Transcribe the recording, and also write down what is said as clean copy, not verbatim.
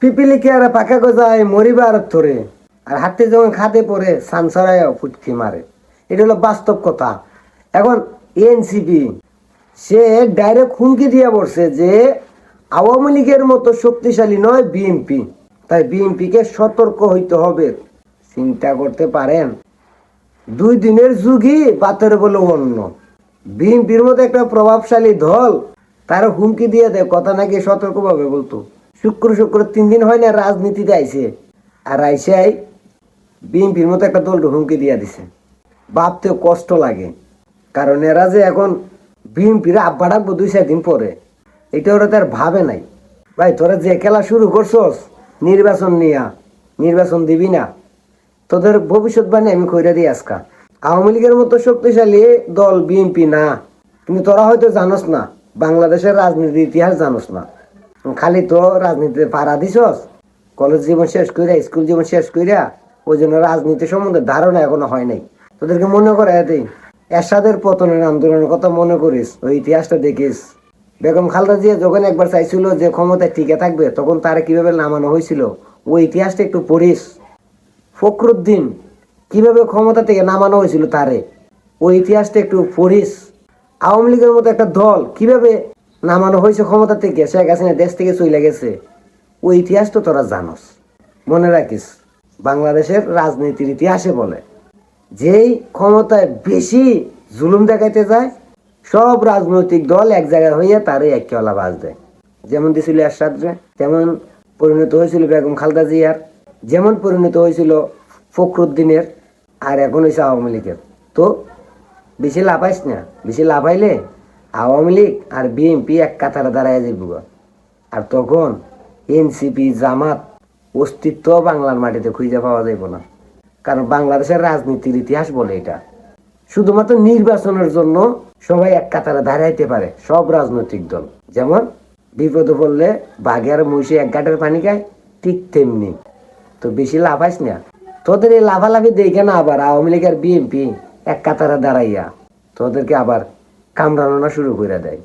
পিপিলিকে আর পাকা গজায় মরিবার ধরে আর হাতে যখন খাতে পড়ে সানসরায় ফুটকি মারে। এটা হলো বাস্তব কথা। এখন এনসিপি সে ডাইরেক্ট হুমকি দিয়ে বলছে যে আওয়ামী লীগের মতো শক্তিশালী নয় বিএনপি, তাই বিএনপিকে সতর্ক হইতে হবে। চিন্তা করতে পারেন, 2 দিনের যুগই বাতের বলে অন্য। বিএনপির মতো একটা প্রভাবশালী দল তারা হুমকি দিয়ে দেয় কথা নাকি সতর্কভাবে বলতো। শুক্র 3 দিন হয় না রাজনীতিতে আইছে, আর আইসাই বিএনপির মতো একটা দল হুমকি দিয়ে দিছে। ভাবতেও কষ্ট লাগে, কারণ এরা যে এখন বিএনপির আব্বা ডাকবো 2-4 দিন পরে, এটা ওরা তার ভাবে নাই। ভাই তোরা যে খেলা শুরু করছস নির্বাচন নিয়া, নির্বাচন দিবি না, তোদের ভবিষ্যৎবাণী আমি কইরা দিই আজকা। আওয়ামী লীগের মতো শক্তিশালী দল বিএনপি না, কিন্তু তোরা হয়তো জানোস না, বাংলাদেশের রাজনীতির ইতিহাস জানোস না। খালি তো রাজনীতিতে পাড়া দিছস, কলেজ জীবন শেষ কইরা স্কুল জীবন শেষ কইরা, ওই জন্য রাজনীতি সম্বন্ধে ধারণা এখনো হয় নাই। তোদেরকে মনে করে এতেই এরশাদের পতনের আন্দোলনের কথা মনে করিস, ওই ইতিহাসটা দেখিস। বেগম খালেদা জিয়া যখন একবার চাইছিল যে ক্ষমতায় টিকে থাকবে, তখন তারা কিভাবে নামানো হয়েছিল, ওই ইতিহাসটা একটু পড়িস। ফখরুদ্দিন কিভাবে ক্ষমতা থেকে নামানো হয়েছিল তারে, ওই ইতিহাসটা একটু পড়িস। আওয়ামী লীগের মতো একটা দল কিভাবে নামানো হয়েছে ক্ষমতা থেকে, শেখ হাসিনা দেশ থেকে চলে গেছে, ওই ইতিহাস তো তোরা জানোস। মনে রাখিস, বাংলাদেশের রাজনীতির ইতিহাসে বলে যেই ক্ষমতায় বেশি জুলুম দেখাইতে যায়, সব রাজনৈতিক দল এক জায়গায় হইয়া তারে এক কেলা বাজ দেয়। যেমন দিছিল এরশাদরে, তেমন পরিণত হয়েছিল বেগম খালেদা জিয়ার, যেমন পরিণত হয়েছিল ফখরুদ্দিনের, আর এখন হয়েছে আওয়ামী লীগের। তো বেশি লাফাইস না, বেশি লাফাইলে আওয়ামী লীগ আর বিএনপি এক কাতারে দাঁড়ায় যাইব, আর তখন এনসিপি জামাত অস্তিত্ব বাংলার মাটিতে খুঁজে পাওয়া যাইব না। কারণ বাংলাদেশের রাজনীতির ইতিহাস বলে এটা, শুধুমাত্র নির্বাচনের জন্য সবাই এক কাতারে দাঁড়াইতে পারে, সব রাজনৈতিক দল। যেমন বিপদে পড়লে বাঘে আর মহিষে এক গাঁটের পানি খায়, ঠিক তেমনি। তো বেশি লাফাইস না, তোদের এই লাফালাফি দেখে না আবার আওয়ামী লীগ আর বিএনপি এক কাতারে দাঁড়াইয়া তোদেরকে আবার কামড়ানো শুরু করে দেয়।